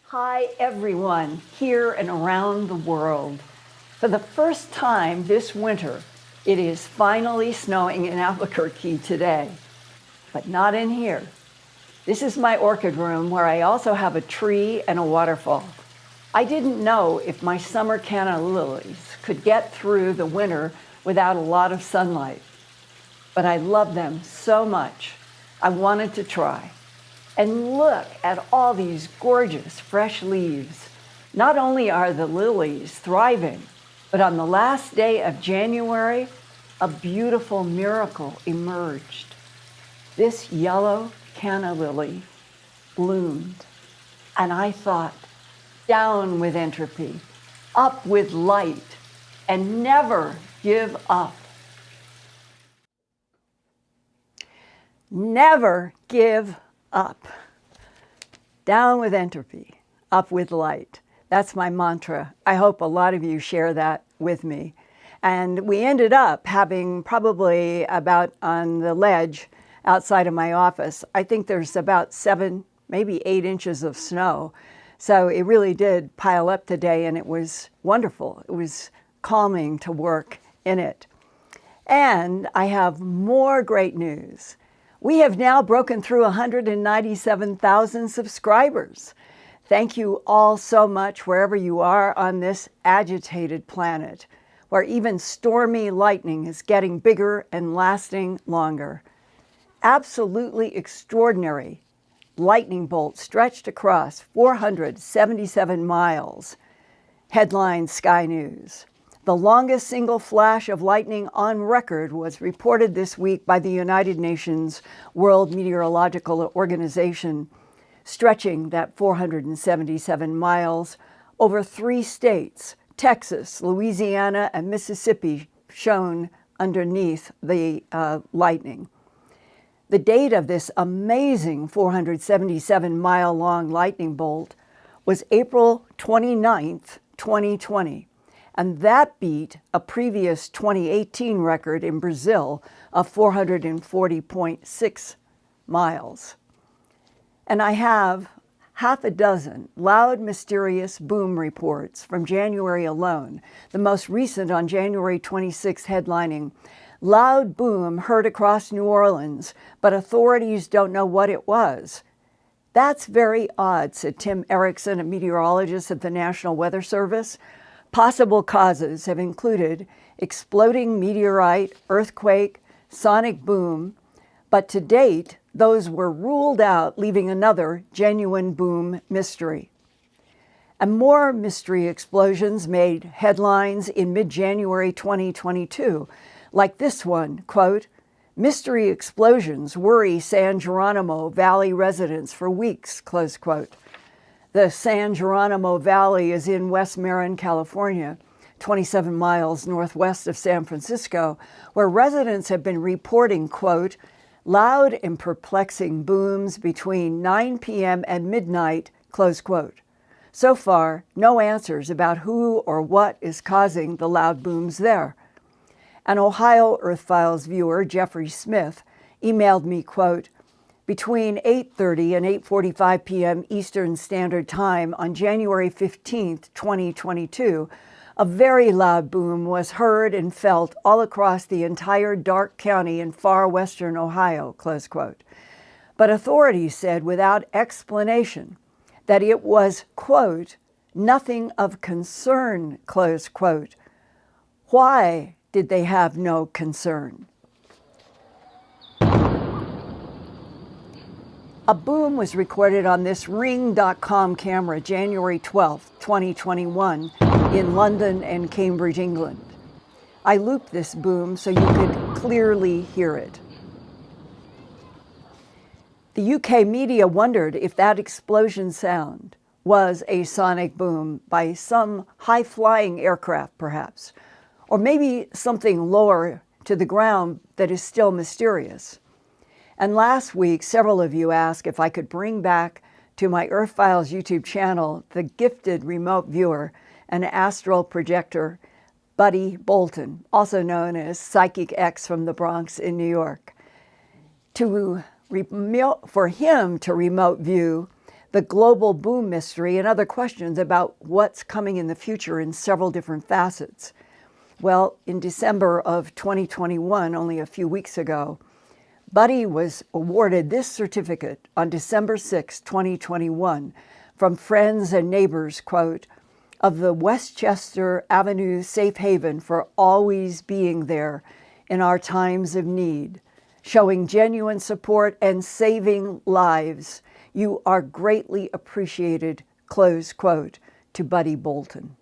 Hi everyone, here and around the world. For the first time this winter, it is finally snowing in Albuquerque today, but not in here. This is my orchid room where I also have a tree and a waterfall. I didn't know if my summer canna lilies could get through the winter without a lot of sunlight, but I love them so much, I wanted to try. And look at all these gorgeous fresh leaves. Not only are the lilies thriving, but on the last day of January, a beautiful miracle emerged. This yellow canna lily bloomed. And I thought, down with entropy, up with light, and never give up. Never give up. Down with entropy, up with light. That's my mantra. I hope a lot of you share that with me. And we ended up having probably about on the ledge outside of my office, I think there's about 7, maybe 8 inches of snow. So it really did pile up today and it was wonderful. It was calming to work in it. And I have more great news. We have now broken through 197,000 subscribers. Thank you all so much wherever you are on this agitated planet, where even stormy lightning is getting bigger and lasting longer. Absolutely extraordinary lightning bolt stretched across 477 miles. Headline Sky News. The longest single flash of lightning on record was reported this week by the United Nations World Meteorological Organization, stretching that 477 miles over 3 states, Texas, Louisiana, and Mississippi, shown underneath the lightning. The date of this amazing 477-mile-long lightning bolt was April 29th, 2020. And that beat a previous 2018 record in Brazil of 440.6 miles. And I have half a dozen loud, mysterious boom reports from January alone. The most recent on January 26th headlining, "Loud boom heard across New Orleans, but authorities don't know what it was." That's very odd, said Tim Erickson, a meteorologist at the National Weather Service. Possible causes have included exploding meteorite, earthquake, sonic boom, but to date, those were ruled out, leaving another genuine boom mystery. And more mystery explosions made headlines in mid-January 2022, like this one, quote, "Mystery explosions worry San Geronimo Valley residents for weeks," close quote. The San Geronimo Valley is in West Marin, California, 27 miles northwest of San Francisco, where residents have been reporting, quote, "loud and perplexing booms between 9 p.m. and midnight," close quote. So far, no answers about who or what is causing the loud booms there. An Ohio Earthfiles viewer, Jeffrey Smith, emailed me, quote, "Between 8:30 and 8:45 p.m. Eastern Standard Time on January 15th, 2022, a very loud boom was heard and felt all across the entire Darke County in far western Ohio," close quote. But authorities said without explanation that it was, quote, "nothing of concern," close quote. Why did they have no concern? A boom was recorded on this Ring.com camera January 12, 2021, in London and Cambridge, England. I looped this boom so you could clearly hear it. The UK media wondered if that explosion sound was a sonic boom by some high-flying aircraft, perhaps, or maybe something lower to the ground that is still mysterious. And last week, several of you asked if I could bring back to my Earthfiles YouTube channel the gifted remote viewer and astral projector, Buddy Bolton, also known as Psychic X from the Bronx in New York, for him to remote view the global boom mystery and other questions about what's coming in the future in several different facets. Well, in December of 2021, only a few weeks ago, Buddy was awarded this certificate on December 6, 2021, from friends and neighbors, quote, of the Westchester Avenue Safe Haven for always being there in our times of need, showing genuine support and saving lives. You are greatly appreciated, close quote, to Buddy Bolton.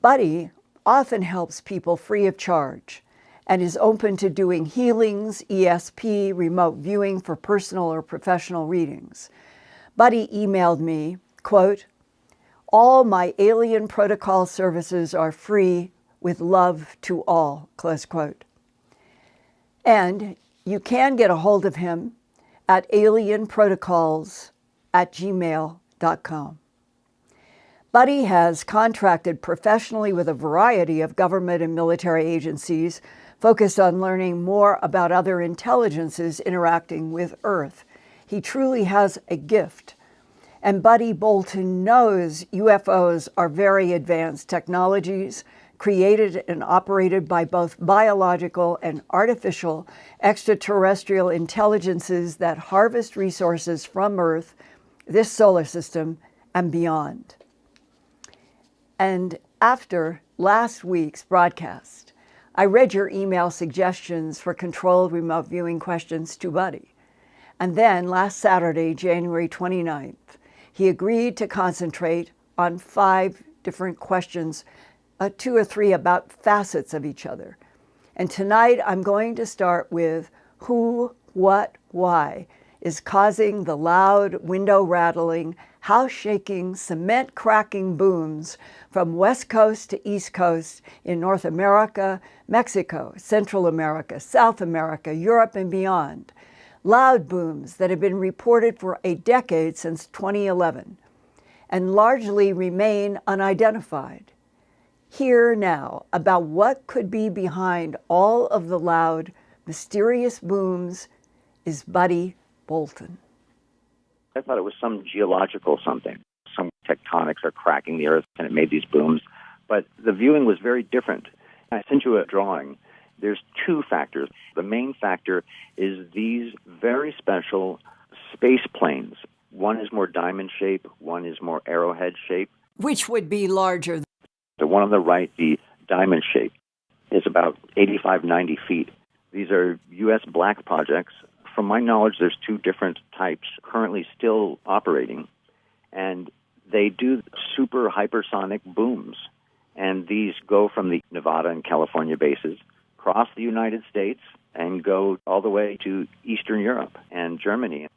Buddy often helps people free of charge and is open to doing healings, ESP, remote viewing for personal or professional readings. Buddy emailed me, quote, all my alien protocol services are free with love to all, close quote. And you can get a hold of him at alienprotocols@gmail.com. Buddy has contracted professionally with a variety of government and military agencies focused on learning more about other intelligences interacting with Earth. He truly has a gift. And Buddy Bolton knows UFOs are very advanced technologies created and operated by both biological and artificial extraterrestrial intelligences that harvest resources from Earth, this solar system, and beyond. And after last week's broadcast, I read your email suggestions for controlled remote viewing questions to Buddy. And then last Saturday, January 29th, he agreed to concentrate on 5 different questions, 2 or 3 about facets of each other. And tonight I'm going to start with who, what, why is causing the loud window rattling, house shaking, cement cracking booms from West Coast to East Coast in North America, Mexico, Central America, South America, Europe, and beyond. Loud booms that have been reported for a decade since 2011 and largely remain unidentified. Hear now about what could be behind all of the loud, mysterious booms is Buddy Bolton. I thought it was some geological something. Some tectonics are cracking the Earth, and it made these booms. But the viewing was very different. I sent you a drawing. There's 2 factors. The main factor is these very special space planes. One is more diamond shape, one is more arrowhead shape. Which would be larger? The one on the right, the diamond shape, is about 85, 90 feet. These are U.S. black projects. From my knowledge, there's 2 different types currently still operating, and they do super hypersonic booms. And these go from the Nevada and California bases, cross the United States, and go all the way to Eastern Europe and Germany.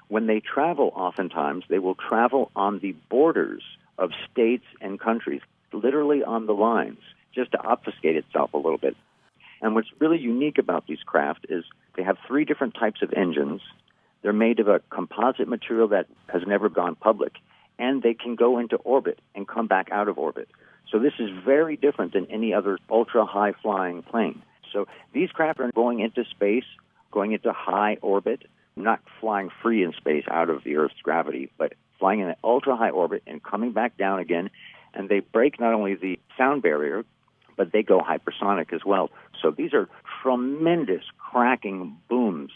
When they travel, oftentimes, they will travel on the borders of states and countries, literally on the lines, just to obfuscate itself a little bit. And what's really unique about these craft is they have 3 different types of engines. They're made of a composite material that has never gone public, and they can go into orbit and come back out of orbit. So this is very different than any other ultra-high-flying plane. So these craft are going into space, going into high orbit, not flying free in space out of the Earth's gravity, but flying in an ultra-high orbit and coming back down again. And they break not only the sound barrier, but they go hypersonic as well. So these are tremendous cracking booms.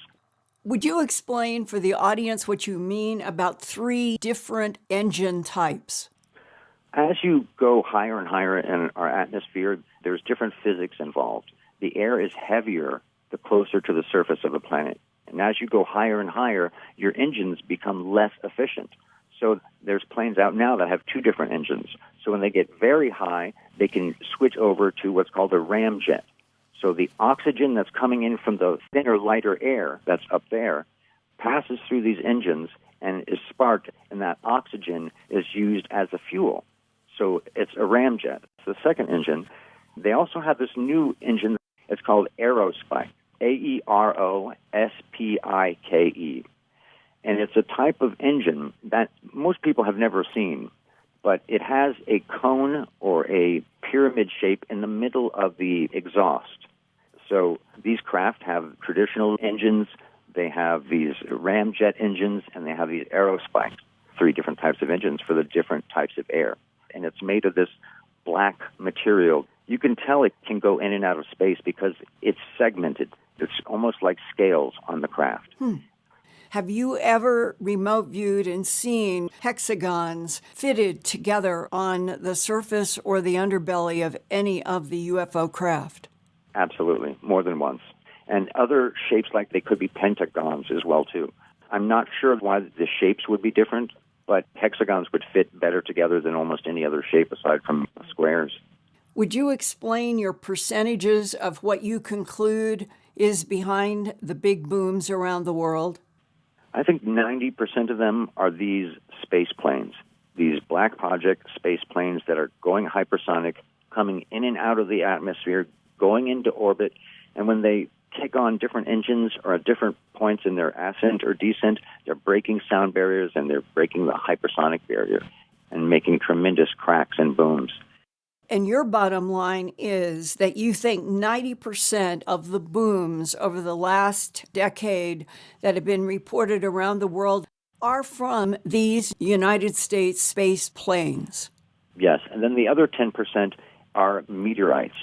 Would you explain for the audience what you mean about 3 different engine types? As you go higher and higher in our atmosphere, there's different physics involved. The air is heavier the closer to the surface of the planet. And as you go higher and higher, your engines become less efficient. So there's planes out now that have two different engines. So when they get very high, they can switch over to what's called a ramjet. So the oxygen that's coming in from the thinner, lighter air that's up there passes through these engines and is sparked, and that oxygen is used as a fuel. So it's a ramjet. It's the second engine. They also have this new engine. It's called aerospike, aerospike. And it's a type of engine that most people have never seen, but it has a cone or a pyramid shape in the middle of the exhaust. So these craft have traditional engines, they have these ramjet engines, and they have these aerospikes, three different types of engines for the different types of air. And it's made of this black material. You can tell it can go in and out of space because it's segmented. It's almost like scales on the craft. Have you ever remote viewed and seen hexagons fitted together on the surface or the underbelly of any of the UFO craft? Absolutely, more than once. And other shapes, like they could be pentagons as well, too. I'm not sure why the shapes would be different, but hexagons would fit better together than almost any other shape aside from squares. Would you explain your percentages of what you conclude is behind the big booms around the world? I think 90% of them are these space planes, these black project space planes that are going hypersonic, coming in and out of the atmosphere, going into orbit, and when they take on different engines or at different points in their ascent or descent, they're breaking sound barriers and they're breaking the hypersonic barrier and making tremendous cracks and booms. And your bottom line is that you think 90% of the booms over the last decade that have been reported around the world are from these United States space planes. Yes, and then the other 10% are meteorites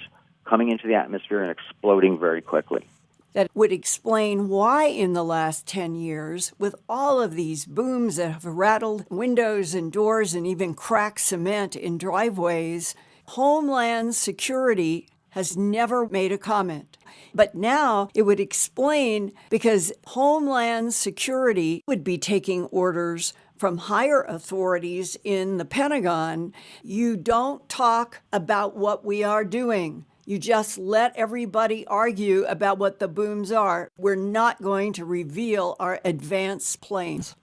coming into the atmosphere and exploding very quickly. That would explain why in the last 10 years, with all of these booms that have rattled windows and doors and even cracked cement in driveways, Homeland Security has never made a comment. But now it would explain because Homeland Security would be taking orders from higher authorities in the Pentagon. You don't talk about what we are doing. You just let everybody argue about what the booms are. We're not going to reveal our advanced planes.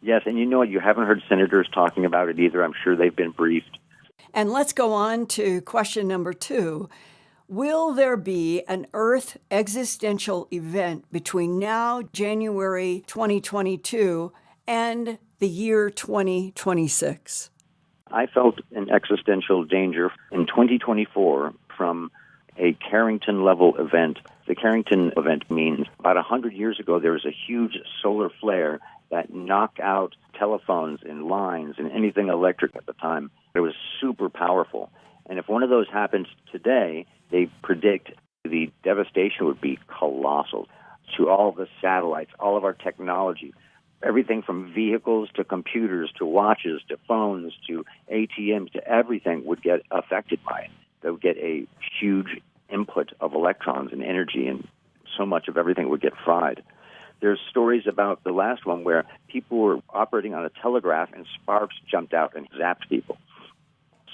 Yes, and you know what? You haven't heard senators talking about it either. I'm sure they've been briefed. And let's go on to question number 2. Will there be an Earth existential event between now, January 2022, and the year 2026? I felt an existential danger in 2024 from a Carrington-level event. The Carrington event means about 100 years ago there was a huge solar flare that knocked out telephones and lines and anything electric at the time. It was super powerful. And if one of those happens today, they predict the devastation would be colossal to all the satellites, all of our technology. Everything from vehicles to computers to watches to phones to ATMs to everything would get affected by it. They would get a huge input of electrons and energy, and so much of everything would get fried. There's stories about the last one where people were operating on a telegraph and sparks jumped out and zapped people.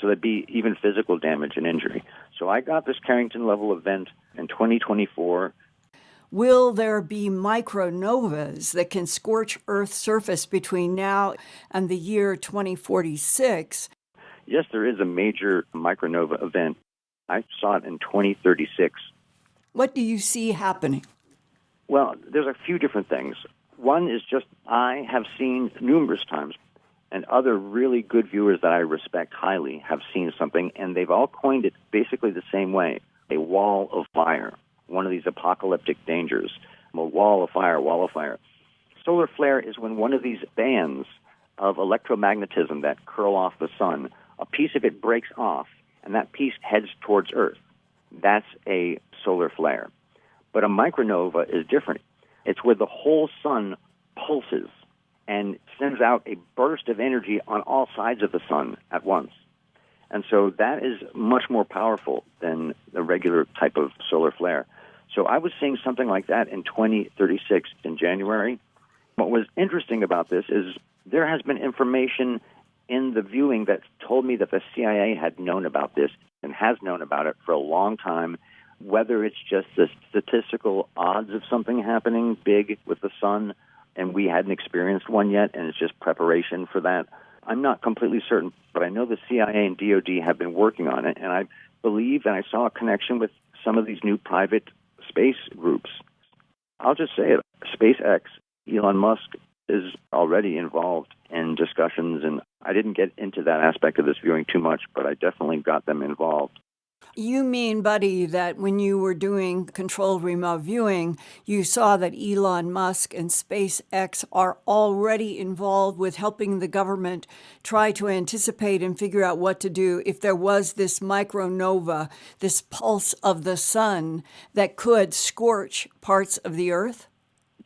So there'd be even physical damage and injury. So I got this Carrington-level event in 2024. Will there be micronovas that can scorch Earth's surface between now and the year 2046? Yes, there is a major micronova event. I saw it in 2036. What do you see happening? Well, there's a few different things. One is just I have seen numerous times, and other really good viewers that I respect highly have seen something, and they've all coined it basically the same way, a wall of fire, one of these apocalyptic dangers, a wall of fire, wall of fire. Solar flare is when one of these bands of electromagnetism that curl off the sun, a piece of it breaks off, and that piece heads towards Earth. That's a solar flare. But a micronova is different. It's where the whole sun pulses and sends out a burst of energy on all sides of the sun at once. And so that is much more powerful than the regular type of solar flare. So I was seeing something like that in 2036 in January. What was interesting about this is there has been information in the viewing that told me that the CIA had known about this and has known about it for a long time, whether it's just the statistical odds of something happening big with the sun and we hadn't experienced one yet and it's just preparation for that. I'm not completely certain, but I know the CIA and DOD have been working on it, and I believe and I saw a connection with some of these new private space groups. I'll just say it, SpaceX, Elon Musk is already involved in discussions, and I didn't get into that aspect of this viewing too much, but I definitely got them involved. You mean, Buddy, that when you were doing controlled remote viewing, you saw that Elon Musk and SpaceX are already involved with helping the government try to anticipate and figure out what to do if there was this micronova, this pulse of the sun that could scorch parts of the Earth?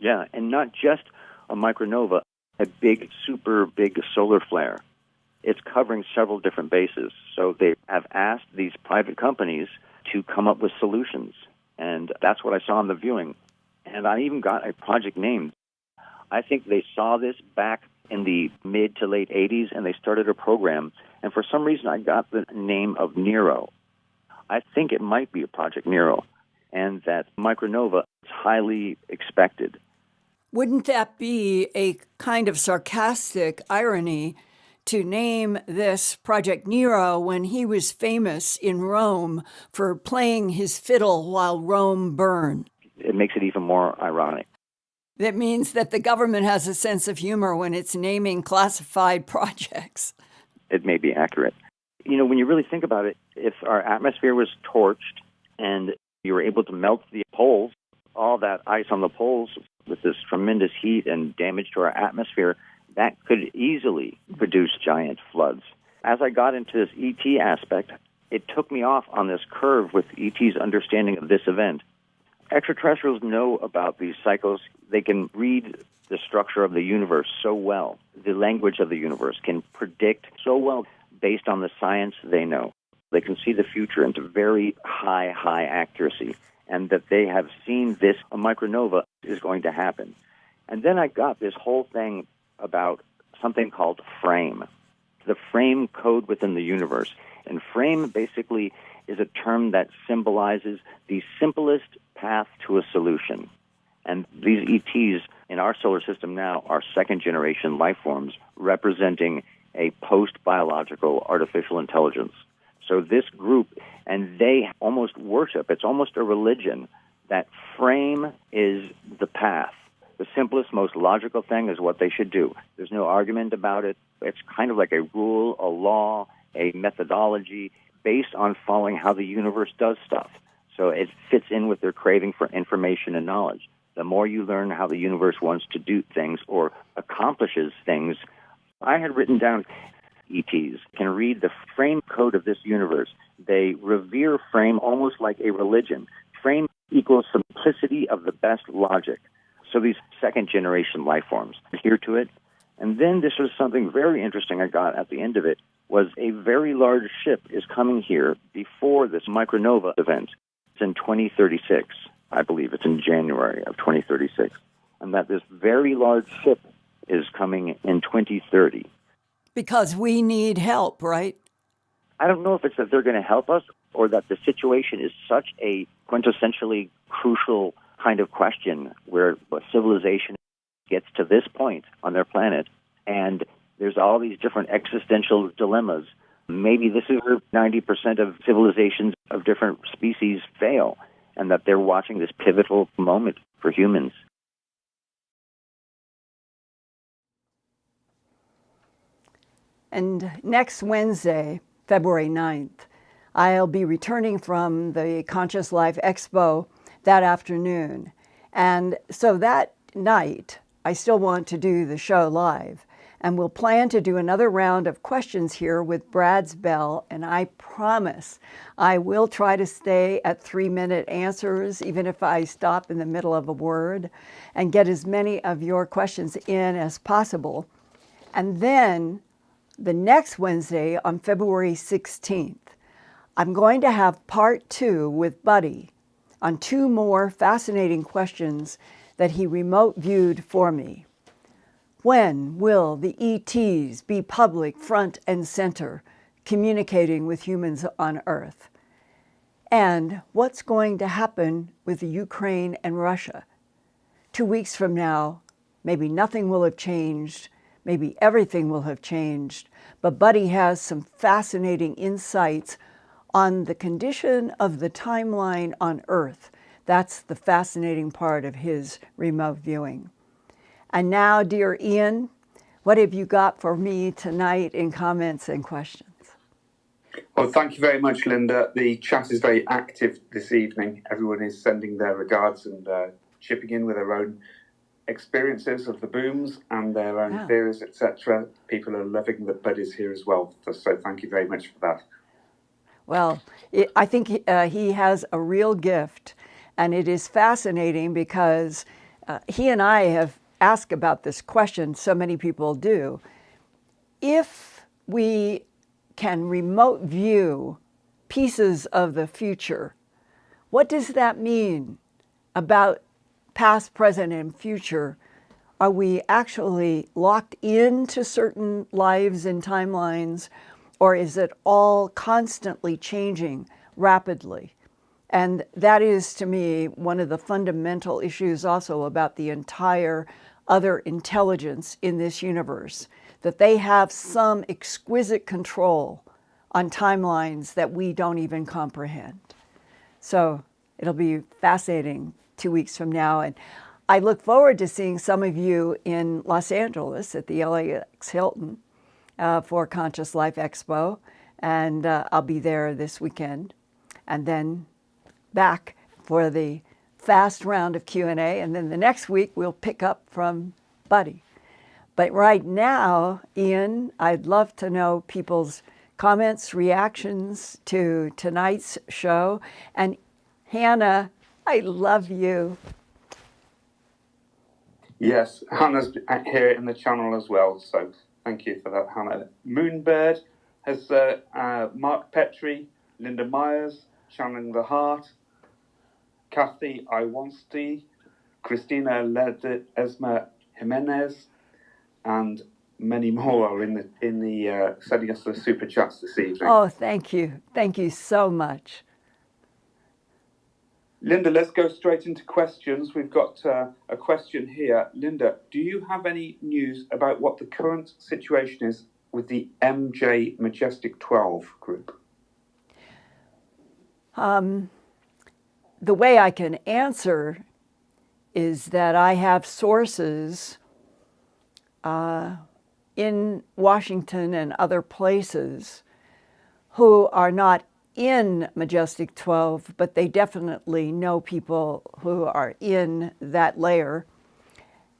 Yeah, and not just a micronova, a big, super big solar flare. It's covering several different bases. So they have asked these private companies to come up with solutions. And that's what I saw in the viewing. And I even got a project name. I think they saw this back in the mid to late 80s, and they started a program. And for some reason, I got the name of Nero. I think it might be a Project Nero, and that micronova is highly expected. Wouldn't that be a kind of sarcastic irony to name this Project Nero when he was famous in Rome for playing his fiddle while Rome burned? It makes it even more ironic. That means that the government has a sense of humor when it's naming classified projects. It may be accurate. You know, when you really think about it, if our atmosphere was torched and you were able to melt the poles, all that ice on the poles with this tremendous heat and damage to our atmosphere, that could easily produce giant floods. As I got into this ET aspect, it took me off on this curve with ET's understanding of this event. Extraterrestrials know about these cycles. They can read the structure of the universe so well. The language of the universe can predict so well based on the science they know. They can see the future into very high accuracy, and that they have seen this, a micronova is going to happen. And then I got this whole thing about something called frame, the frame code within the universe. And frame basically is a term that symbolizes the simplest path to a solution. And these ETs in our solar system now are second-generation life forms representing a post-biological artificial intelligence. So this group, and they almost worship, it's almost a religion, that frame is the path. The simplest, most logical thing is what they should do. There's no argument about it. It's kind of like a rule, a law, a methodology based on following how the universe does stuff. So it fits in with their craving for information and knowledge. The more you learn how the universe wants to do things or accomplishes things, I had written down ETs can read the frame code of this universe. They revere frame almost like a religion. Frame equals simplicity of the best logic. So these second-generation life forms adhere to it. And then this was something very interesting I got at the end of it, was a very large ship is coming here before this micronova event. It's in 2036, I believe. It's in January of 2036. And that this very large ship is coming in 2030. Because we need help, right? I don't know if it's that they're going to help us or that the situation is such a quintessentially crucial kind of question where a civilization gets to this point on their planet and there's all these different existential dilemmas. Maybe this is where 90% of civilizations of different species fail, and that they're watching this pivotal moment for humans. And next Wednesday, February 9th, I'll be returning from the Conscious Life Expo that afternoon. And so that night, I still want to do the show live. And we'll plan to do another round of questions here with Brad's Bell. And I promise I will try to stay at 3-minute answers, even if I stop in the middle of a word, and get as many of your questions in as possible. And then the next Wednesday on February 16th, I'm going to have part 2 with Buddy. on two more fascinating questions that he remote viewed for me. When will the ETs be public front and center, communicating with humans on Earth? And what's going to happen with the Ukraine and Russia? 2 weeks from now, maybe nothing will have changed, maybe everything will have changed, but Buddy has some fascinating insights on the condition of the timeline on Earth. That's the fascinating part of his remote viewing. And now, dear Ian, what have you got for me tonight in comments and questions? Well, thank you very much, Linda. The chat is very active this evening. Everyone is sending their regards and chipping in with their own experiences of the booms and their own theories, etc. People are loving that Buddy's here as well. So thank you very much for that. Well, I think he has a real gift, and it is fascinating because he and I have asked about this question, so many people do. If we can remote view pieces of the future, what does that mean about past, present, and future? Are we actually locked into certain lives and timelines, or is it all constantly changing rapidly? And that is, to me, one of the fundamental issues also about the entire other intelligence in this universe, that they have some exquisite control on timelines that we don't even comprehend. So it'll be fascinating 2 weeks from now. And I look forward to seeing some of you in Los Angeles at the LAX Hilton for Conscious Life Expo. And I'll be there this weekend. And then back for the fast round of Q&A. And then the next week, we'll pick up from Buddy. But right now, Ian, I'd love to know people's comments, reactions to tonight's show. And Hannah, I love you. Yes, Hannah's here in the channel as well, so thank you for that, Hannah. Moonbird has Mark Petrie, Linda Myers, Channeling the Heart, Kathy Iwansti, Christina Ledesma Jimenez, and many more are in the sending us the super chats this evening. Oh, thank you. Thank you so much. Linda, let's go straight into questions. We've got a question here. Linda, do you have any news about what the current situation is with the MJ Majestic 12 group? The way I can answer is that I have sources in Washington and other places who are not in Majestic 12, but they definitely know people who are in that layer.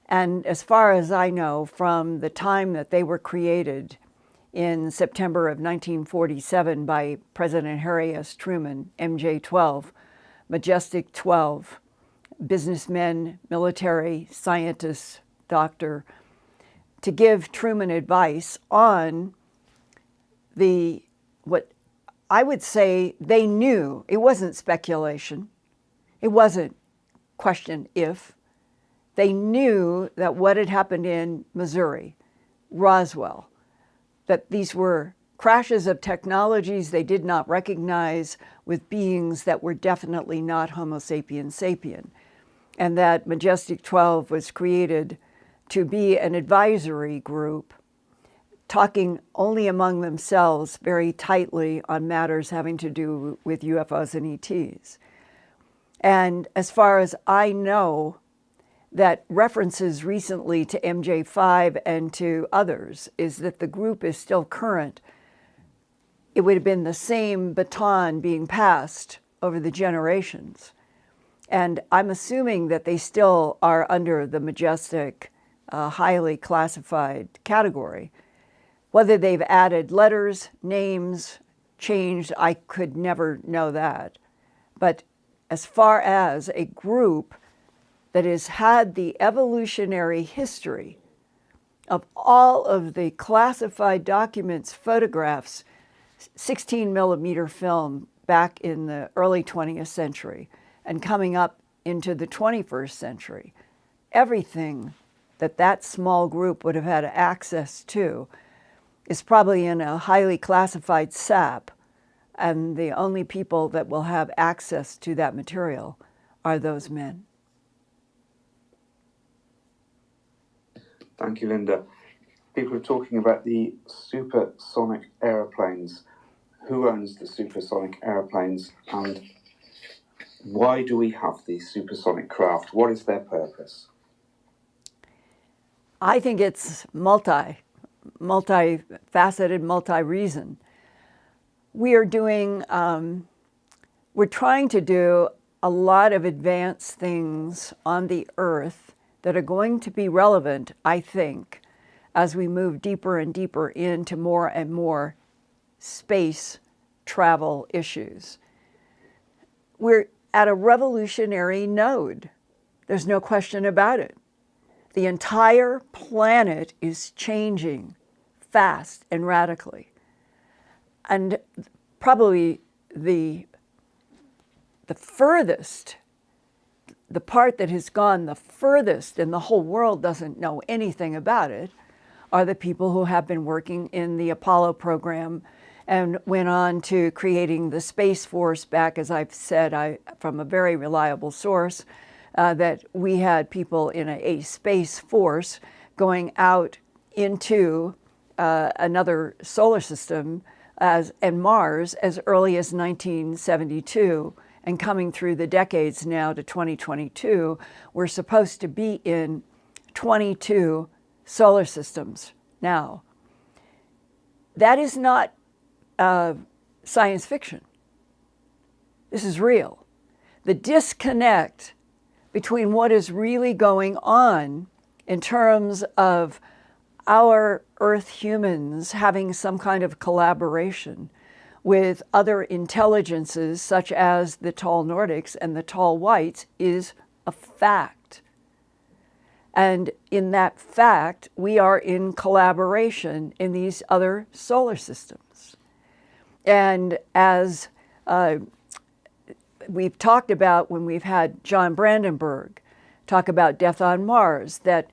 And as far as I know, from the time that they were created in September of 1947 by President Harry S. Truman, MJ-12, Majestic 12, businessmen, military, scientists, doctor, to give Truman advice on what I would say they knew. It wasn't speculation. It wasn't question if. They knew that what had happened in Missouri, Roswell, that these were crashes of technologies they did not recognize with beings that were definitely not Homo sapiens sapien, and that Majestic 12 was created to be an advisory group talking only among themselves very tightly on matters having to do with UFOs and ETs. And as far as I know, that references recently to MJ5 and to others is that the group is still current. It would have been the same baton being passed over the generations. And I'm assuming that they still are under the Majestic, highly classified category. Whether they've added letters, names, changed, I could never know that. But as far as a group that has had the evolutionary history of all of the classified documents, photographs, 16 millimeter film back in the early 20th century, and coming up into the 21st century, everything that that small group would have had access to is probably in a highly classified SAP, and the only people that will have access to that material are those men. Thank you, Linda. People are talking about the supersonic aeroplanes. Who owns the supersonic aeroplanes, and why do we have these supersonic craft? What is their purpose? I think it's multifaceted, multi-reason. We're trying to do a lot of advanced things on the Earth that are going to be relevant, I think, as we move deeper and deeper into more and more space travel issues. We're at a revolutionary node. There's no question about it. The entire planet is changing fast and radically. And probably the furthest, the part that has gone the furthest and the whole world doesn't know anything about it, are the people who have been working in the Apollo program and went on to creating the Space Force back, as I've said, from a very reliable source, that we had people in a space force going out into another solar system and Mars as early as 1972, and coming through the decades now to 2022, we're supposed to be in 22 solar systems now. That is not science fiction. This is real. The disconnect between what is really going on in terms of our Earth humans having some kind of collaboration with other intelligences such as the tall Nordics and the tall whites is a fact. And in that fact, we are in collaboration in these other solar systems. And as we've talked about when we've had John Brandenburg talk about death on Mars, that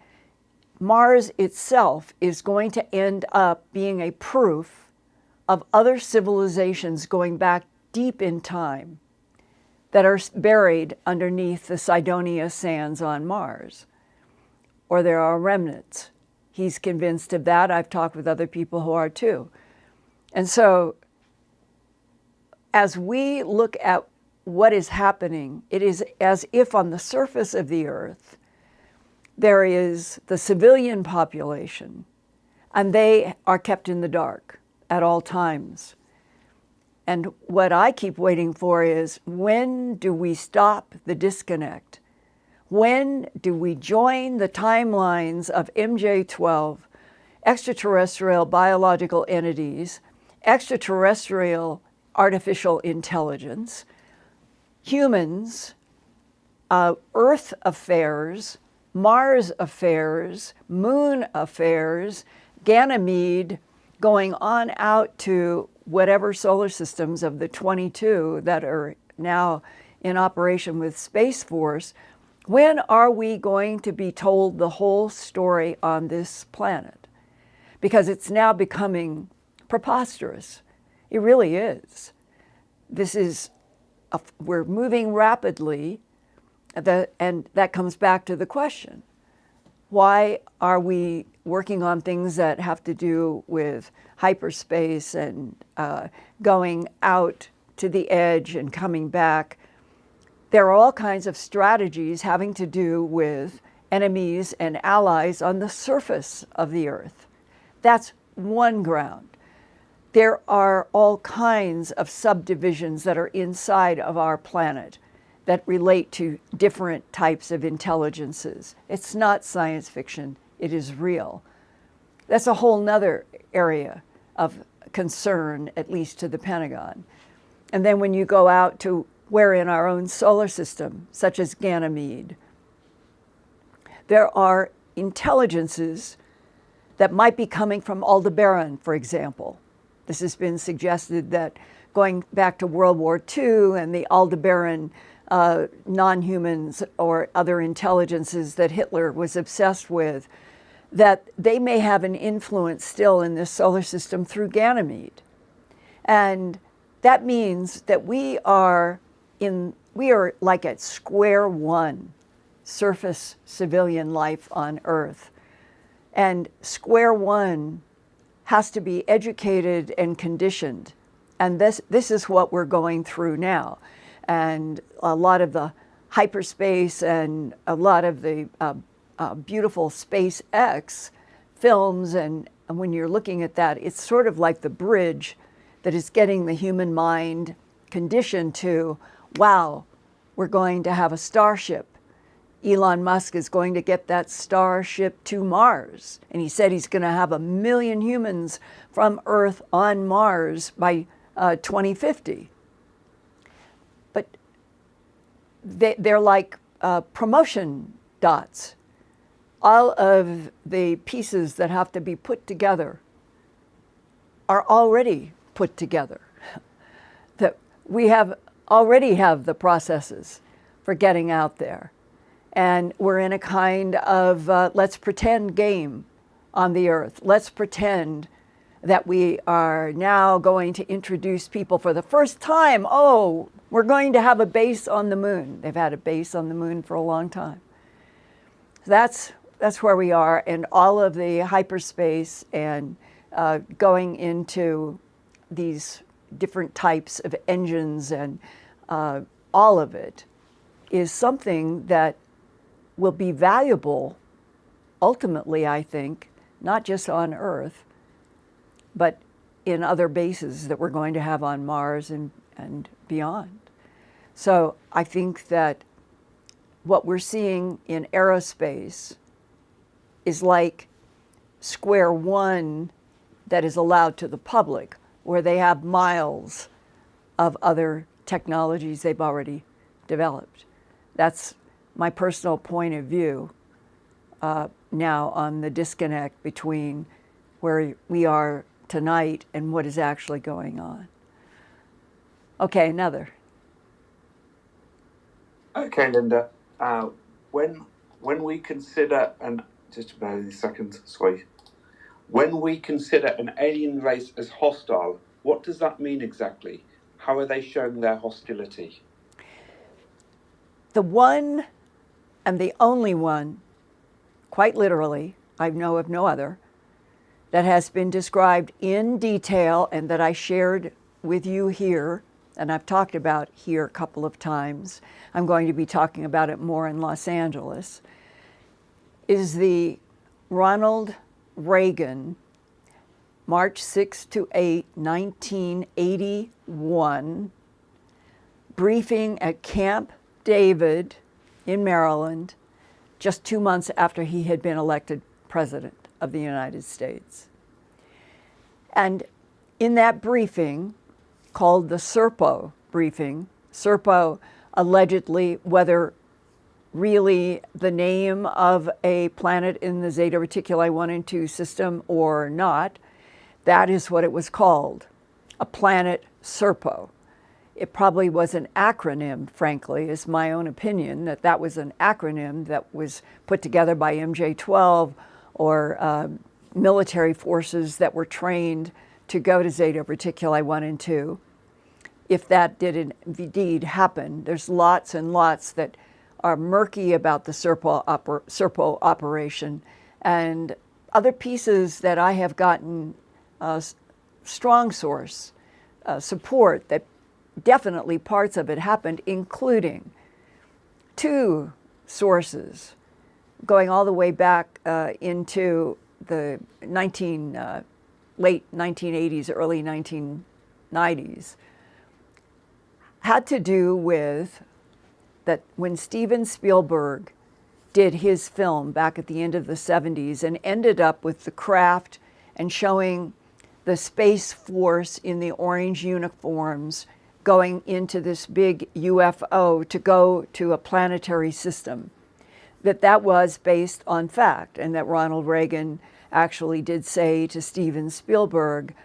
Mars itself is going to end up being a proof of other civilizations going back deep in time that are buried underneath the Cydonia sands on Mars, or there are remnants. He's convinced of that. I've talked with other people who are too. And so as we look at what is happening, it is as if on the surface of the Earth, there is the civilian population, and they are kept in the dark at all times. And what I keep waiting for is, when do we stop the disconnect? When do we join the timelines of MJ12, extraterrestrial biological entities, extraterrestrial artificial intelligence, humans, Earth affairs, Mars affairs, Moon affairs, Ganymede, going on out to whatever solar systems of the 22 that are now in operation with Space Force. When are we going to be told the whole story on this planet? Because it's now becoming preposterous. It really is. We're moving rapidly, and that comes back to the question. Why are we working on things that have to do with hyperspace and going out to the edge and coming back? There are all kinds of strategies having to do with enemies and allies on the surface of the Earth. That's one ground. There are all kinds of subdivisions that are inside of our planet that relate to different types of intelligences. It's not science fiction, it is real. That's a whole nother area of concern, at least to the Pentagon. And then when you go out to where in our own solar system, such as Ganymede, there are intelligences that might be coming from Aldebaran, for example. This has been suggested that going back to World War II and the Aldebaran non-humans or other intelligences that Hitler was obsessed with, that they may have an influence still in this solar system through Ganymede. And that means that we are like at square one, surface civilian life on Earth. And square one has to be educated and conditioned. And this is what we're going through now. And a lot of the hyperspace and a lot of the beautiful SpaceX films, and when you're looking at that, it's sort of like the bridge that is getting the human mind conditioned to, wow, we're going to have a starship. Elon Musk is going to get that starship to Mars. And he said he's going to have 1 million humans from Earth on Mars by 2050. But they're like promotion dots. All of the pieces that have to be put together are already put together. That we already have the processes for getting out there. And we're in a kind of let's pretend game on the Earth. Let's pretend that we are now going to introduce people for the first time. Oh, we're going to have a base on the moon. They've had a base on the moon for a long time. That's where we are, and all of the hyperspace and going into these different types of engines and all of it is something that will be valuable ultimately, I think, not just on Earth, but in other bases that we're going to have on Mars and beyond. So I think that what we're seeing in aerospace is like square one that is allowed to the public, where they have miles of other technologies they've already developed. That's my personal point of view now on the disconnect between where we are tonight and what is actually going on. Okay, another. Okay, Linda. When we consider just about a second, sorry. When we consider an alien race as hostile, what does that mean exactly? How are they showing their hostility? The one and the only one, quite literally, I know of no other, that has been described in detail and that I shared with you here, and I've talked about here a couple of times. I'm going to be talking about it more in Los Angeles, is the Ronald Reagan, March 6 to 8, 1981, briefing at Camp David in Maryland, just 2 months after he had been elected president of the United States. And in that briefing, called the Serpo briefing, Serpo allegedly, whether really the name of a planet in the Zeta Reticuli 1 and 2 system or not, that is what it was called, a planet Serpo. It probably was an acronym, frankly, is my own opinion, that was an acronym that was put together by MJ-12 or military forces that were trained to go to Zeta Reticuli 1 and 2. If that did indeed happen, there's lots and lots that are murky about the Serpo operation, and other pieces that I have gotten strong source support that definitely parts of it happened, including 2 sources going all the way back into the late 1980s, early 1990s, had to do with that when Steven Spielberg did his film back at the end of the 70s and ended up with the craft and showing the Space Force in the orange uniforms going into this big UFO to go to a planetary system, that was based on fact, and that Ronald Reagan actually did say to Steven Spielberg,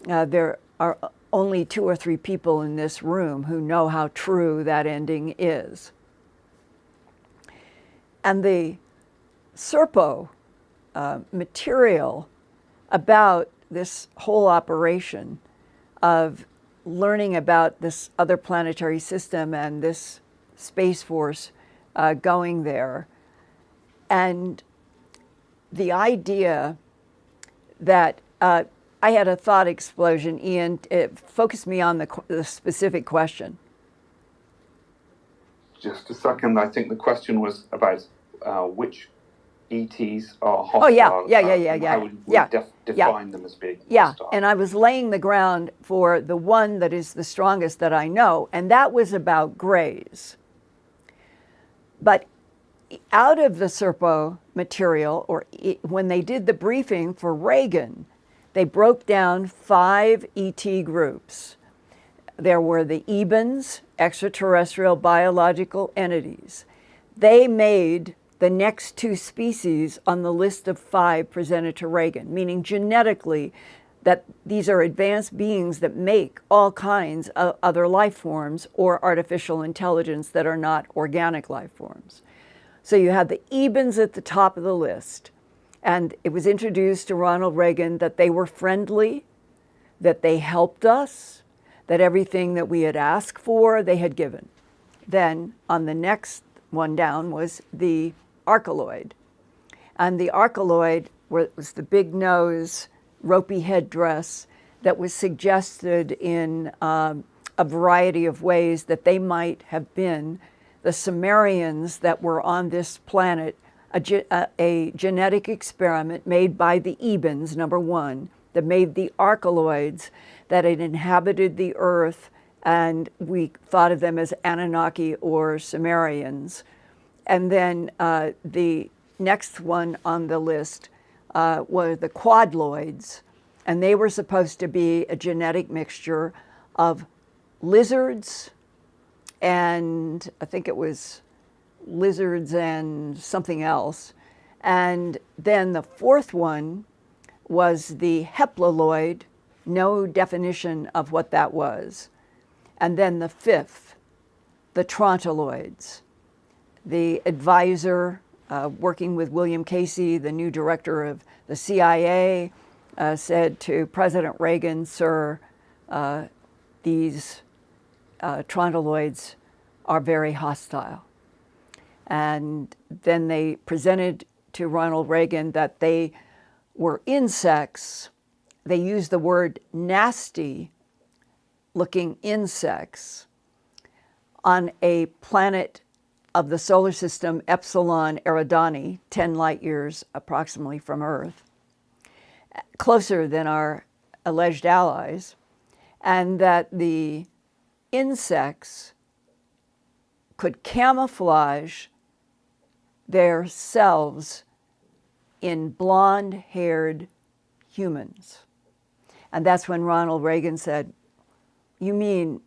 there are only 2 or 3 people in this room who know how true that ending is. And the Serpo material about this whole operation of learning about this other planetary system and this Space Force going there, and the idea that I had a thought explosion, Ian. It focused me on the specific question. Just a second. I think the question was about which ETs are hostile. Oh, yeah. And how would we define them as being hostile? And I was laying the ground for the one that is the strongest that I know, and that was about grays. But out of the Serpo material, when they did the briefing for Reagan, they broke down 5 ET groups. There were the EBINs, extraterrestrial biological entities. They made the next 2 species on the list of 5 presented to Reagan, meaning genetically that these are advanced beings that make all kinds of other life forms or artificial intelligence that are not organic life forms. So you have the EBINs at the top of the list. And it was introduced to Ronald Reagan that they were friendly, that they helped us, that everything that we had asked for, they had given. Then on the next one down was the Archeloid. And the Archeloid was the big nose, ropey headdress that was suggested in a variety of ways that they might have been the Sumerians that were on this planet, a genetic experiment made by the EBINs, number 1, that made the Archeloids that had inhabited the Earth, and we thought of them as Anunnaki or Sumerians. And then the next one on the list were the Quadloids, and they were supposed to be a genetic mixture of lizards, and I think it was lizards and something else. And then the 4th one was the Heptaloid, no definition of what that was. And then the 5th, the Trontoloids. The advisor working with William Casey, the new director of the CIA, said to President Reagan, "Sir, these Trontoloids are very hostile." And then they presented to Ronald Reagan that they were insects. They used the word nasty looking insects on a planet of the solar system, Epsilon Eridani, 10 light years approximately from Earth, closer than our alleged allies, and that the insects could camouflage their selves in blonde-haired humans. And that's when Ronald Reagan said, "You mean,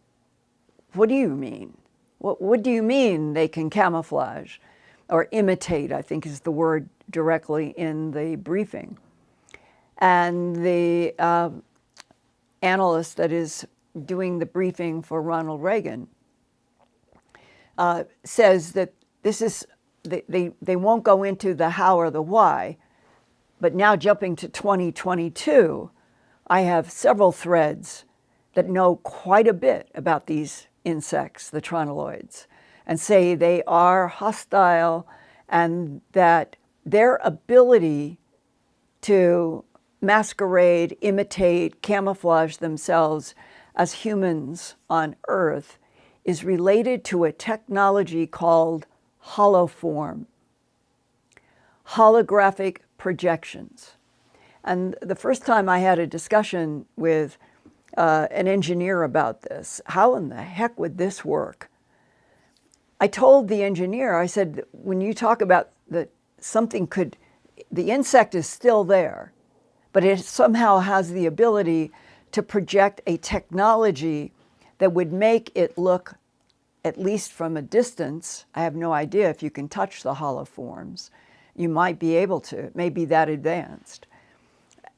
what do you mean? What do you mean they can camouflage?" Or imitate, I think is the word directly in the briefing. And the analyst that is doing the briefing for Ronald Reagan says that this is, they won't go into the how or the why, but now jumping to 2022, I have several threads that know quite a bit about these insects, the Trontoloids, and say they are hostile and that their ability to masquerade, imitate, camouflage themselves as humans on Earth is related to a technology called holoform, holographic projections. And the first time I had a discussion with an engineer about this, how in the heck would this work? I told the engineer, I said, when you talk about that something could, the insect is still there, but it somehow has the ability to project a technology that would make it look, at least from a distance, I have no idea if you can touch the holoforms. You might be able to, it may be that advanced,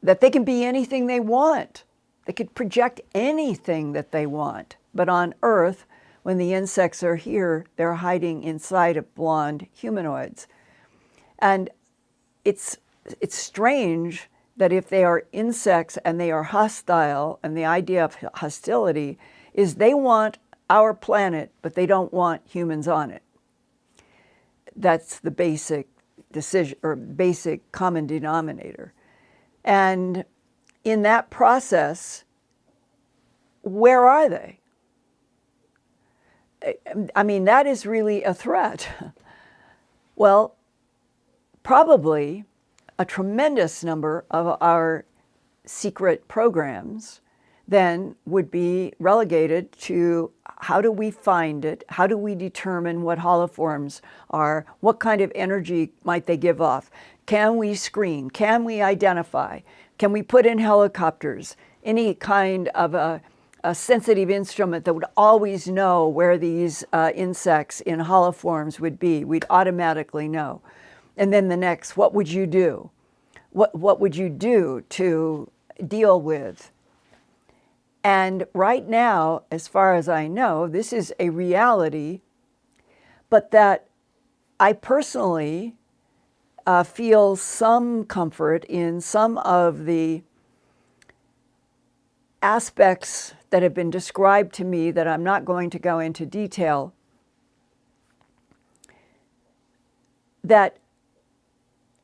that they can be anything they want. They could project anything that they want. But on Earth, when the insects are here, they're hiding inside of blonde humanoids. And it's strange that if they are insects and they are hostile, and the idea of hostility is they want our planet, but they don't want humans on it. That's the basic decision or basic common denominator. And in that process, where are they? I mean, that is really a threat. Well, probably a tremendous number of our secret programs then would be relegated to how do we find it? How do we determine what holoforms are? What kind of energy might they give off? Can we screen? Can we identify? Can we put in helicopters? Any kind of a sensitive instrument that would always know where these insects in holoforms would be. We'd automatically know. And then the next, what would you do? What would you do to deal with? And right now, as far as I know, this is a reality, but that I personally feel some comfort in some of the aspects that have been described to me that I'm not going to go into detail, that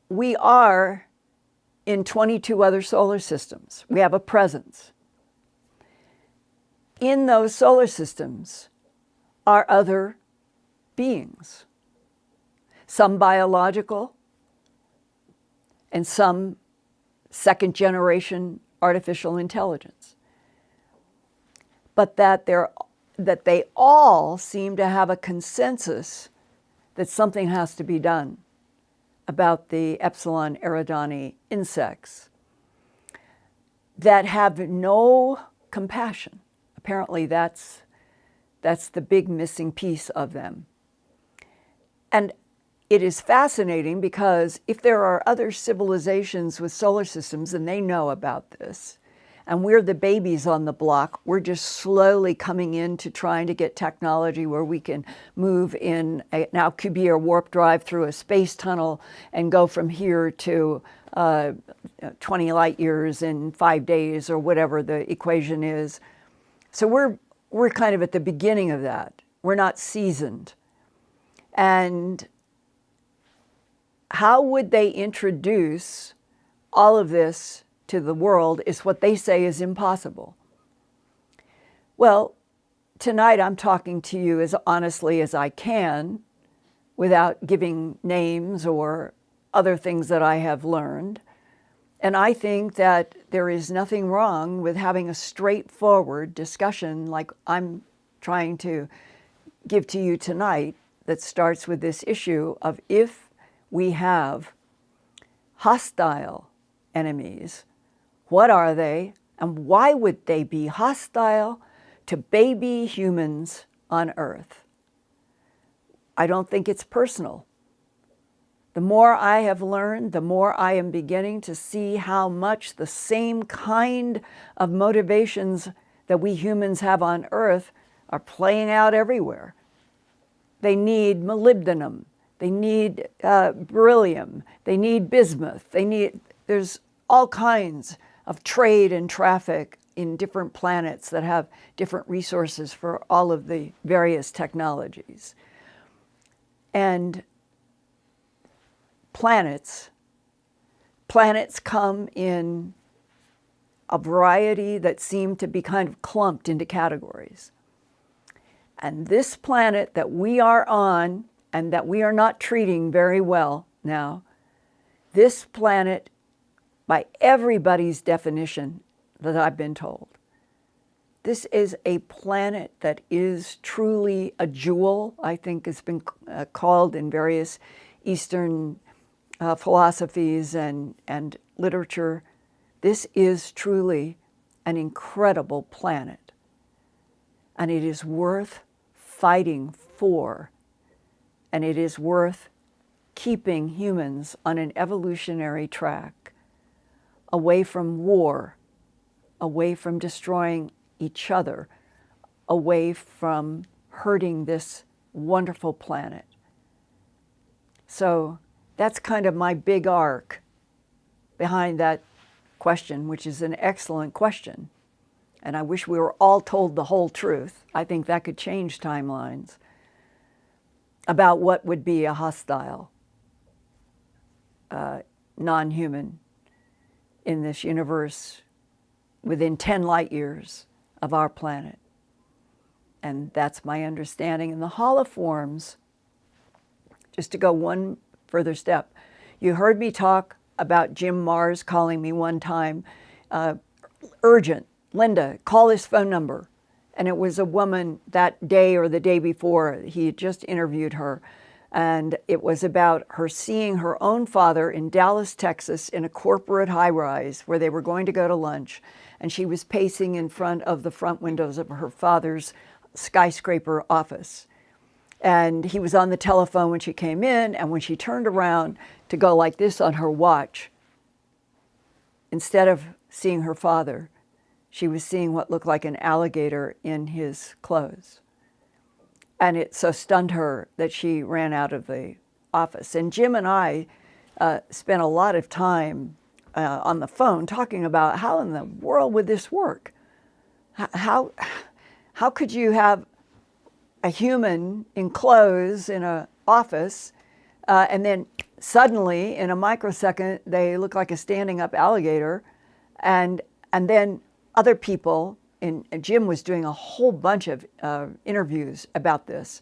we are in 22 other solar systems. We have a presence. In those solar systems are other beings, some biological and some second generation artificial intelligence. But that they all seem to have a consensus that something has to be done about the Epsilon eridani insects that have no compassion. Apparently that's the big missing piece of them. And it is fascinating because if there are other civilizations with solar systems and they know about this, and we're the babies on the block, we're just slowly coming into trying to get technology where we can move in now Cuvier warp drive through a space tunnel and go from here to 20 light years in 5 days or whatever the equation is. So we're kind of at the beginning of that. We're not seasoned. And how would they introduce all of this to the world is what they say is impossible. Well, tonight I'm talking to you as honestly as I can without giving names or other things that I have learned. And I think that there is nothing wrong with having a straightforward discussion like I'm trying to give to you tonight that starts with this issue of if we have hostile enemies, what are they and why would they be hostile to baby humans on Earth? I don't think it's personal. The more I have learned, the more I am beginning to see how much the same kind of motivations that we humans have on Earth are playing out everywhere. They need molybdenum, they need beryllium, they need bismuth, there's all kinds of trade and traffic in different planets that have different resources for all of the various technologies. And planets come in a variety that seem to be kind of clumped into categories. And this planet that we are on and that we are not treating very well now, this planet, by everybody's definition that I've been told, this is a planet that is truly a jewel, I think has been called in various Eastern philosophies and literature. This is truly an incredible planet. And it is worth fighting for. And it is worth keeping humans on an evolutionary track away from war, away from destroying each other, away from hurting this wonderful planet. So that's kind of my big arc behind that question, which is an excellent question. And I wish we were all told the whole truth. I think that could change timelines about what would be a hostile non-human in this universe within 10 light years of our planet. And that's my understanding. And the holoforms, just to go one further step, you heard me talk about Jim Mars calling me one time, urgent, Linda, call this phone number. And it was a woman that day or the day before, he had just interviewed her. And it was about her seeing her own father in Dallas, Texas, in a corporate high-rise where they were going to go to lunch. And she was pacing in front of the front windows of her father's skyscraper office. And he was on the telephone when she came in, and when she turned around to go like this on her watch, instead of seeing her father, she was seeing what looked like an alligator in his clothes. And it so stunned her that she ran out of the office. And Jim and I spent a lot of time on the phone talking about how in the world would this work? How could you have a human in clothes in an office and then suddenly in a microsecond they look like a standing up alligator, and then other people, and Jim was doing a whole bunch of interviews about this,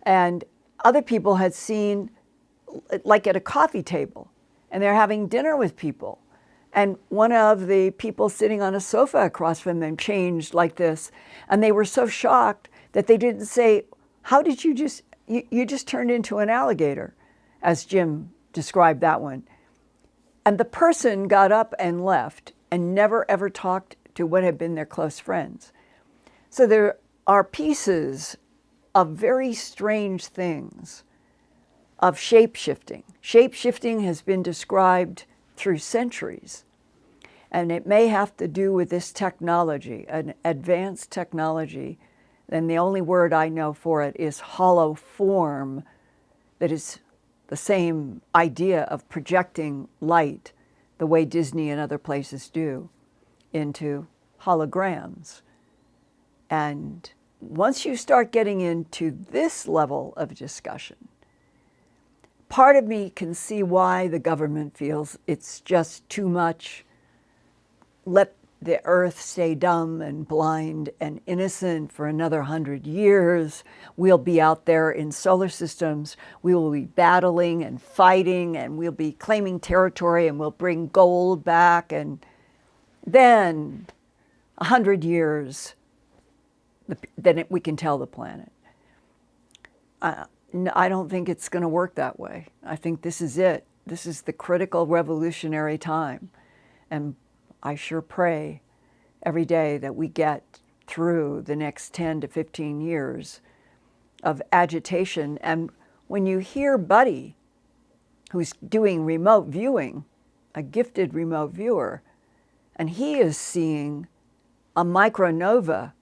and other people had seen, like at a coffee table, and they're having dinner with people, and one of the people sitting on a sofa across from them changed like this, and they were so shocked that they didn't say, how did you just turned into an alligator, as Jim described that one. And the person got up and left and never ever talked to what had been their close friends. So there are pieces of very strange things of shape-shifting. Shape-shifting has been described through centuries, and it may have to do with this technology, an advanced technology. And the only word I know for it is holoform, that is the same idea of projecting light the way Disney and other places do into holograms. And once you start getting into this level of discussion, part of me can see why the government feels it's just too much. Let the earth stay dumb and blind and innocent for another 100 years. We'll be out there in solar systems. We will be battling and fighting, and we'll be claiming territory, and we'll bring gold back. And then 100 years, then we can tell the planet. I don't think it's going to work that way. I think this is it. This is the critical revolutionary time. And I sure pray every day that we get through the next 10 to 15 years of agitation. And when you hear Buddy, who's doing remote viewing, a gifted remote viewer, and he is seeing a micronova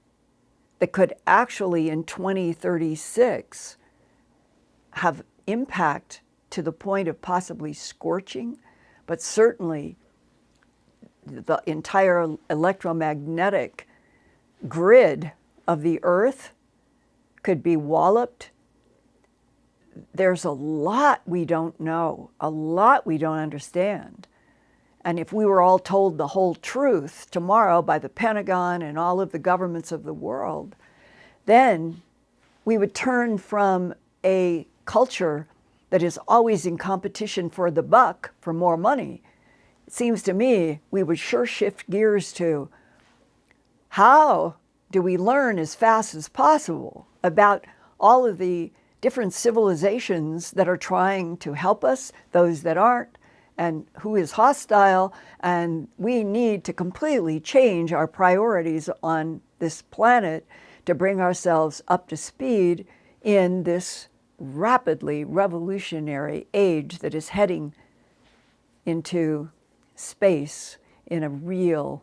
that could actually in 2036 have impact to the point of possibly scorching, but certainly the entire electromagnetic grid of the Earth could be walloped. There's a lot we don't know, a lot we don't understand. And if we were all told the whole truth tomorrow by the Pentagon and all of the governments of the world, then we would turn from a culture that is always in competition for the buck, for more money. It seems to me we would sure shift gears to how do we learn as fast as possible about all of the different civilizations that are trying to help us, those that aren't, and who is hostile, and we need to completely change our priorities on this planet to bring ourselves up to speed in this rapidly revolutionary age that is heading into space in a real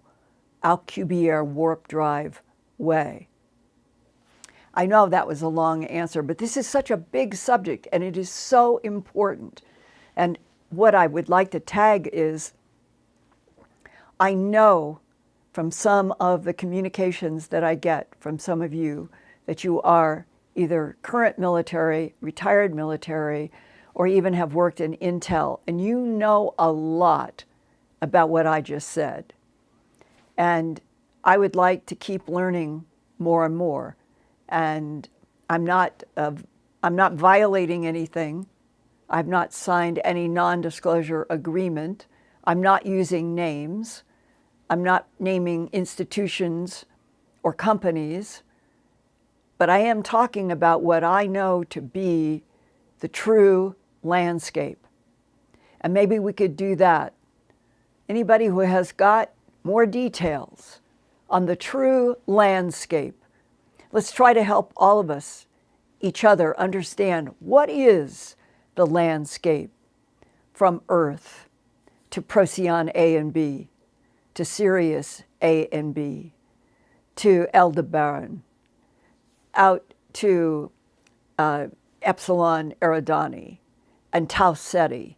Alcubierre warp drive way. I know that was a long answer, but this is such a big subject and it is so important. And what I would like to tag is, I know from some of the communications that I get from some of you that you are either current military, retired military, or even have worked in intel, and you know a lot about what I just said. And I would like to keep learning more and more. And I'm not violating anything. I've not signed any non-disclosure agreement. I'm not using names. I'm not naming institutions or companies. But I am talking about what I know to be the true landscape. And maybe we could do that. Anybody who has got more details on the true landscape, let's try to help all of us, each other, understand what is the landscape from Earth to Procyon A and B, to Sirius A and B, to Aldebaran, out to Epsilon Eridani and Tau Ceti.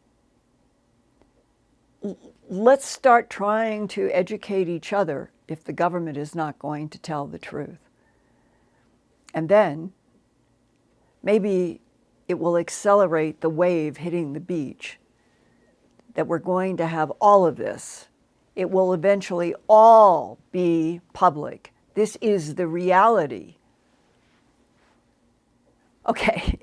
Let's start trying to educate each other if the government is not going to tell the truth. And then maybe it will accelerate the wave hitting the beach, that we're going to have all of this. It will eventually all be public. This is the reality. Okay.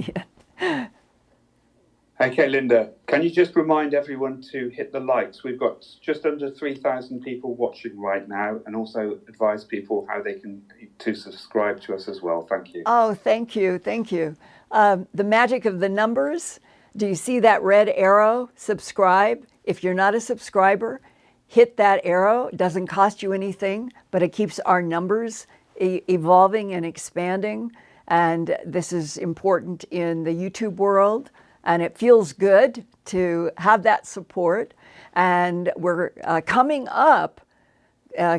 Okay, Linda, can you just remind everyone to hit the likes? We've got just under 3,000 people watching right now, and also advise people how they can to subscribe to us as well. Thank you. Oh, thank you, thank you. The magic of the numbers. Do you see that red arrow? Subscribe. If you're not a subscriber, hit that arrow. It doesn't cost you anything, but it keeps our numbers evolving and expanding. And this is important in the YouTube world. And it feels good to have that support. And we're coming up,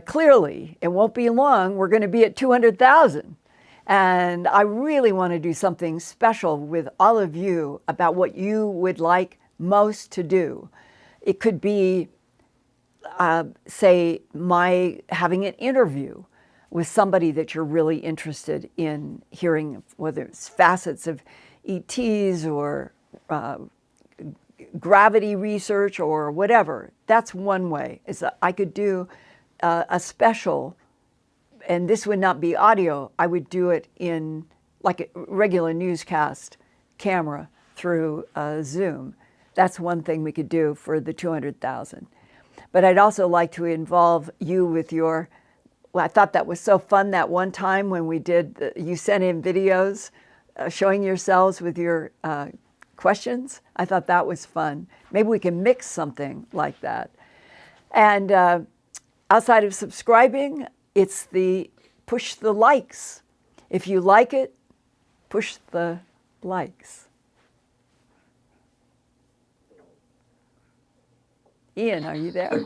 clearly, it won't be long, we're going to be at 200,000. And I really want to do something special with all of you about what you would like most to do. It could be, say, my having an interview with somebody that you're really interested in hearing, whether it's facets of ETs or gravity research or whatever. That's one way, is that I could do a special, and this would not be audio, I would do it in like a regular newscast camera through Zoom. That's one thing we could do for the 200,000. But I'd also like to involve you with your, well, I thought that was so fun that one time when we did, you sent in videos showing yourselves with your questions. I thought that was fun. Maybe we can mix something like that. And outside of subscribing, it's the push the likes. If you like it, push the likes. Ian, are you there?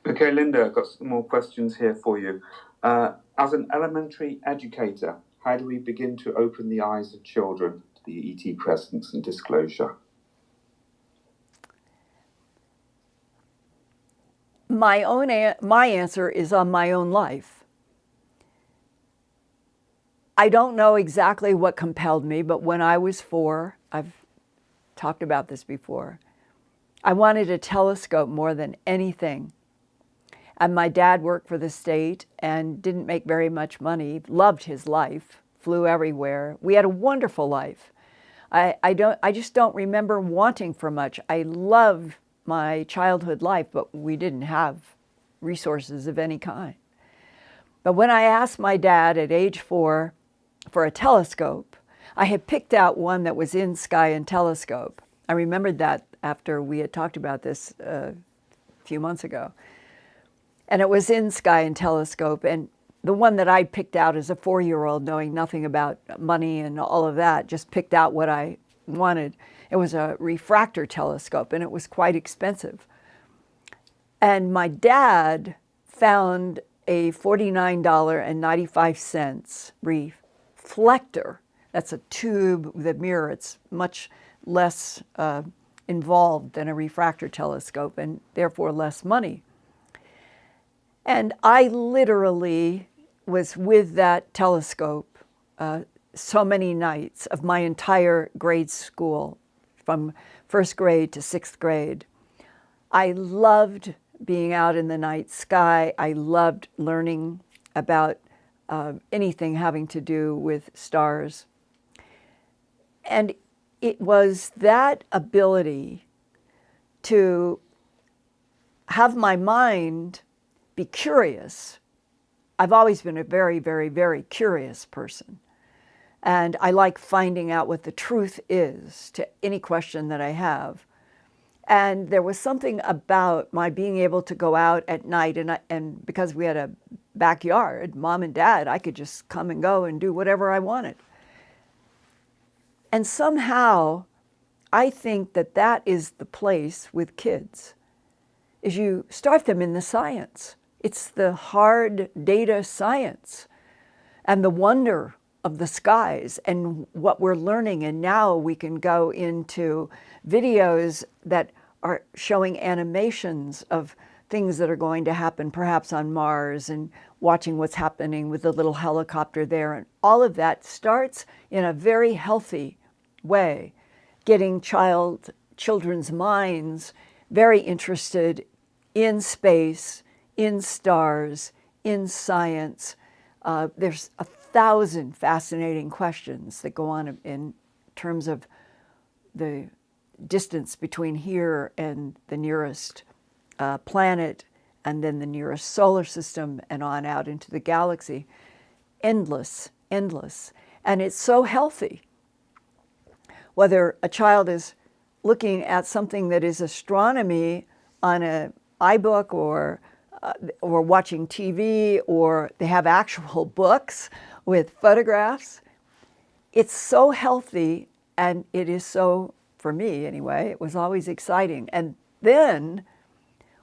Okay, Linda, I've got some more questions here for you. As an elementary educator, how do we begin to open the eyes of children to the ET presence and disclosure? My answer is on my own life. I don't know exactly what compelled me, but when I was 4, I've talked about this before, I wanted a telescope more than anything. And my dad worked for the state and didn't make very much money, loved his life, flew everywhere. We had a wonderful life. I just don't remember wanting for much. I love my childhood life, but we didn't have resources of any kind. But when I asked my dad at age 4 for a telescope, I had picked out one that was in Sky and Telescope. I remembered that after we had talked about this a few months ago. And it was in Sky and Telescope, and the one that I picked out as a 4-year-old, knowing nothing about money and all of that, just picked out what I wanted. It was a refractor telescope, and it was quite expensive. And my dad found a $49.95 reflector. That's a tube with a mirror. It's much less involved than a refractor telescope and therefore less money. And I literally was with that telescope so many nights of my entire grade school, from first grade to sixth grade. I loved being out in the night sky. I loved learning about anything having to do with stars. And it was that ability to have my mind be curious. I've always been a very, very, very curious person. And I like finding out what the truth is to any question that I have. And there was something about my being able to go out at night, and because we had a backyard, Mom and Dad, I could just come and go and do whatever I wanted. And somehow, I think that that is the place with kids, is you start them in the science. It's the hard data science and the wonder of the skies and what we're learning. And now we can go into videos that are showing animations of things that are going to happen perhaps on Mars, and watching what's happening with the little helicopter there. And all of that starts in a very healthy way, getting children's minds very interested in space, in stars, in science. There's 1,000 fascinating questions that go on in terms of the distance between here and the nearest planet, and then the nearest solar system, and on out into the galaxy. Endless, endless. And it's so healthy. Whether a child is looking at something that is astronomy on an iBook, or watching TV, or they have actual books with photographs, it's so healthy, and it is so, for me anyway, it was always exciting. And then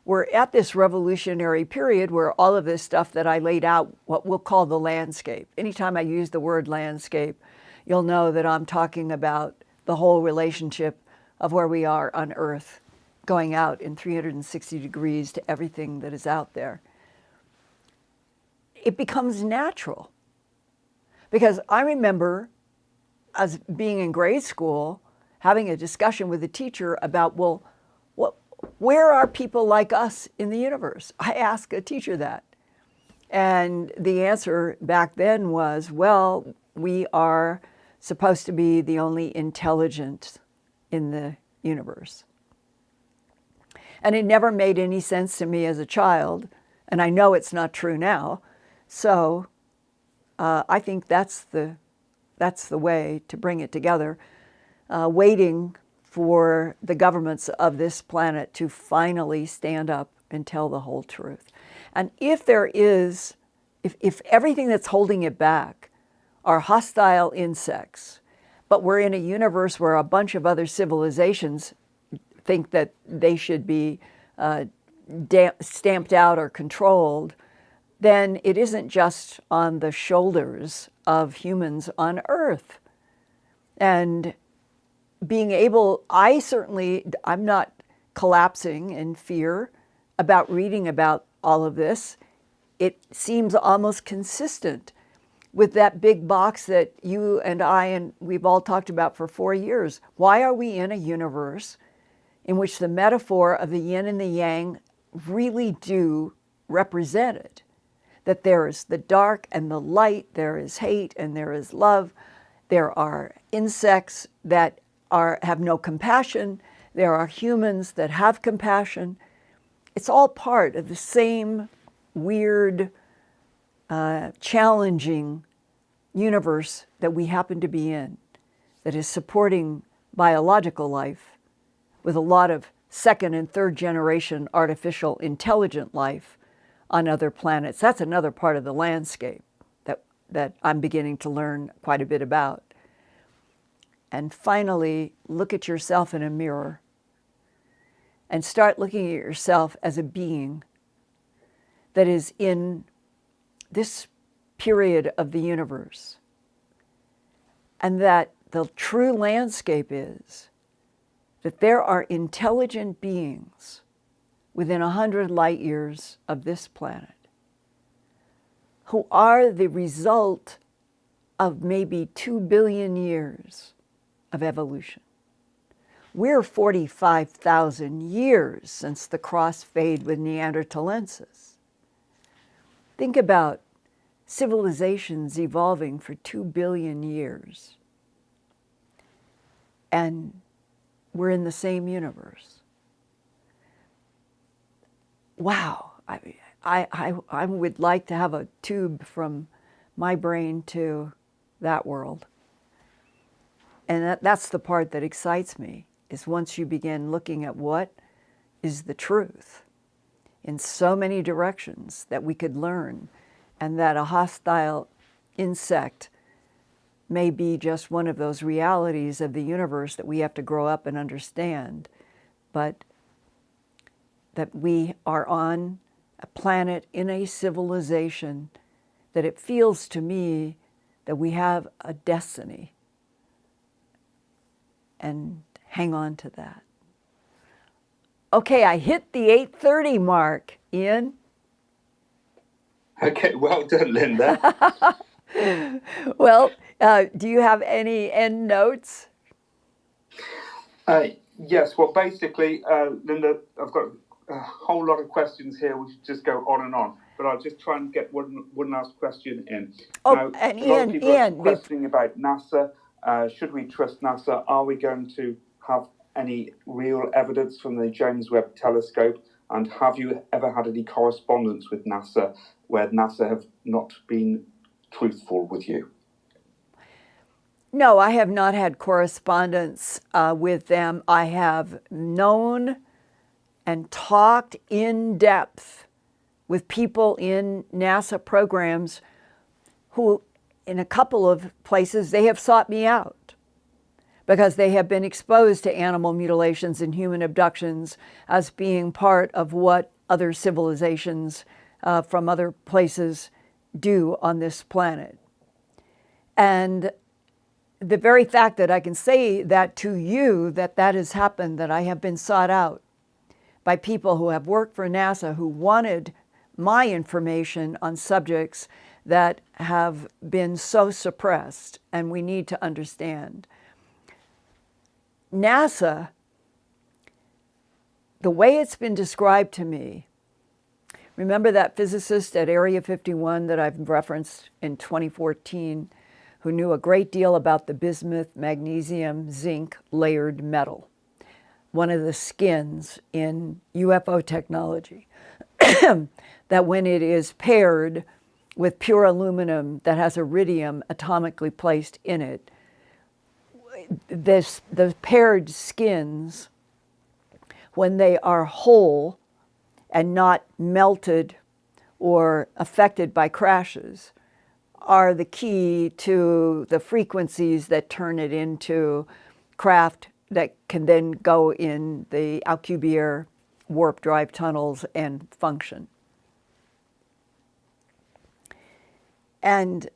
we're at this revolutionary period where all of this stuff that I laid out, what we'll call the landscape. Anytime I use the word landscape, you'll know that I'm talking about the whole relationship of where we are on Earth, going out in 360 degrees to everything that is out there. It becomes natural. Because I remember, as being in grade school, having a discussion with a teacher about, well, where are people like us in the universe? I asked a teacher that. And the answer back then was, well, we are supposed to be the only intelligent in the universe. And it never made any sense to me as a child, and I know it's not true now. So I think that's the way to bring it together, waiting for the governments of this planet to finally stand up and tell the whole truth. And if everything that's holding it back are hostile insects, but we're in a universe where a bunch of other civilizations think that they should be stamped out or controlled, then it isn't just on the shoulders of humans on Earth. And being able, I'm not collapsing in fear about reading about all of this. It seems almost consistent with that big box that you and I, and we've all talked about for 4 years. Why are we in a universe in which the metaphor of the yin and the yang really do represent it? That there is the dark and the light, there is hate and there is love, there are insects that have no compassion, there are humans that have compassion. It's all part of the same weird, challenging universe that we happen to be in, that is supporting biological life with a lot of second and third generation artificial intelligent life on other planets. That's another part of the landscape that I'm beginning to learn quite a bit about. And finally, look at yourself in a mirror and start looking at yourself as a being that is in this period of the universe, and that the true landscape is that there are intelligent beings within 100 light years of this planet who are the result of maybe 2 billion years of evolution. We're 45,000 years since the crossfade with Neanderthalensis. Think about civilizations evolving for 2 billion years. And we're in the same universe. Wow. I would like to have a tube from my brain to that world. And that's the part that excites me, is once you begin looking at what is the truth in so many directions that we could learn, and that a hostile insect may be just one of those realities of the universe that we have to grow up and understand, but that we are on a planet in a civilization that it feels to me that we have a destiny, and hang on to that. Okay, I hit the 8:30 mark, Ian. Okay, well done, Linda. Well, do you have any end notes? Yes, well, basically, Linda, I've got a whole lot of questions here. We should just go on and on, but I'll just try and get one last question in. Oh, now, and a lot of people are Ian, questioning about NASA. Should we trust NASA? Are we going to have any real evidence from the James Webb Telescope? And have you ever had any correspondence with NASA where NASA have not been truthful with you? No, I have not had correspondence with them. I have known and talked in depth with people in NASA programs who, in a couple of places, they have sought me out because they have been exposed to animal mutilations and human abductions as being part of what other civilizations from other places do on this planet. And the very fact that I can say that to you, that has happened, that I have been sought out by people who have worked for NASA who wanted my information on subjects that have been so suppressed, and we need to understand. NASA, the way it's been described to me, remember that physicist at Area 51 that I've referenced in 2014, who knew a great deal about the bismuth, magnesium, zinc layered metal, one of the skins in UFO technology, that when it is paired with pure aluminum that has iridium atomically placed in it, the paired skins, when they are whole and not melted or affected by crashes, are the key to the frequencies that turn it into craft that can then go in the Alcubierre warp drive tunnels and function. And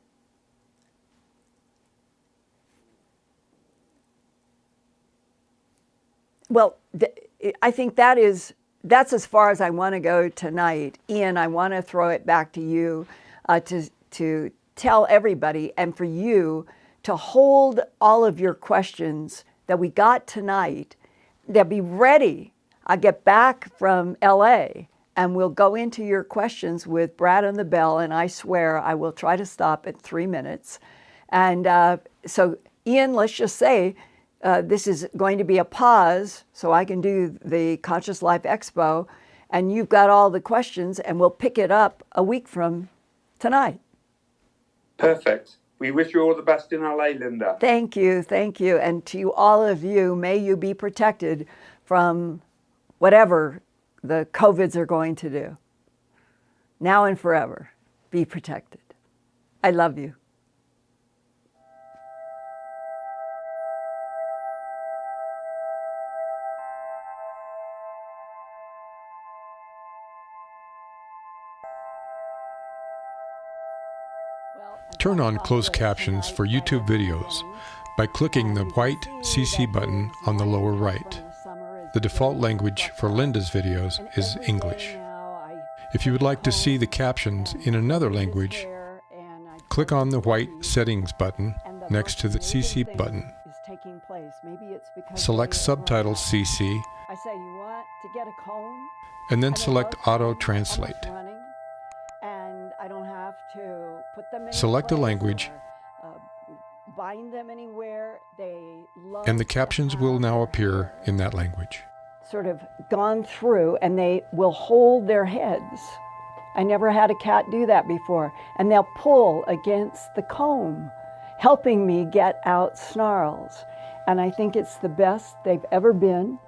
well, I think that's as far as I want to go tonight. Ian, I want to throw it back to you to tell everybody, and for you to hold all of your questions that we got tonight. They'll be ready. I'll get back from LA and we'll go into your questions with Brad on the bell, and I swear I will try to stop at 3 minutes. And so Ian, let's just say this is going to be a pause so I can do the Conscious Life Expo, and you've got all the questions, and we'll pick it up a week from tonight. Perfect. We wish you all the best in LA, Linda. Thank you, thank you. And to all of you, may you be protected from whatever the COVIDs are going to do. Now and forever, be protected. I love you. Turn on closed captions for YouTube videos by clicking the white CC button on the lower right. The default language for Linda's videos is English. If you would like to see the captions in another language, click on the white Settings button next to the CC button. Select Subtitles CC, and then select Auto Translate. Select a language, and the captions will now appear in that language. Sort of gone through, and they will hold their heads. I never had a cat do that before. And they'll pull against the comb, helping me get out snarls. And I think it's the best they've ever been.